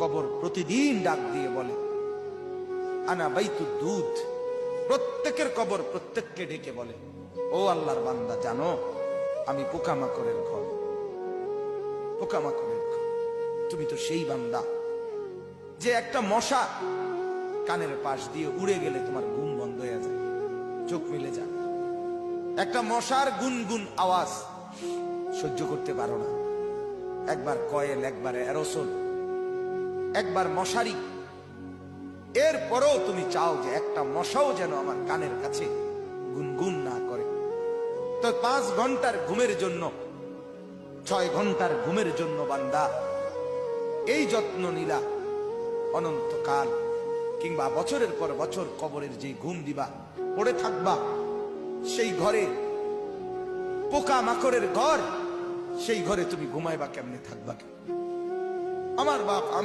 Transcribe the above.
কবর প্রতিদিন ডাক দিয়ে বলে আনা বাইতুদ দুধ। প্রত্যেকের কবর প্রত্যেককে ডেকে বলে, ও আল্লাহর বান্দা, জানো আমি পোকামাকড়ের ঘর, পোকামাকড়ের ঘর। তুমি তো সেই বান্দা যে একটা মশা কানের পাশ দিয়ে উড়ে গেলে তোমার ঘুম বন্ধ হয়ে যায়, চোখ মিলে যায়। একটা মশার গুনগুন আওয়াজ সহ্য করতে পারো না। একবার কয়েল, একবার অ্যারোসোল, একবার মশারি, এরপরেও তুমি চাও যে একটা মশাও যেন আমার কানের কাছে গুনগুন না করে। তো 5 ঘন্টার ঘুমের জন্য, 6 ঘন্টার ঘুমের জন্য বান্দা এই যত্ন নিলা, অনন্তকাল কিংবা বছরের পর বছর কবরের যে ঘুম দিবা, পড়ে থাকবা সেই ঘরে, পোকা মাকড়ের ঘর, সেই ঘরে তুমি ঘুমাইবা কেমনে, থাকবা? আমার বাপ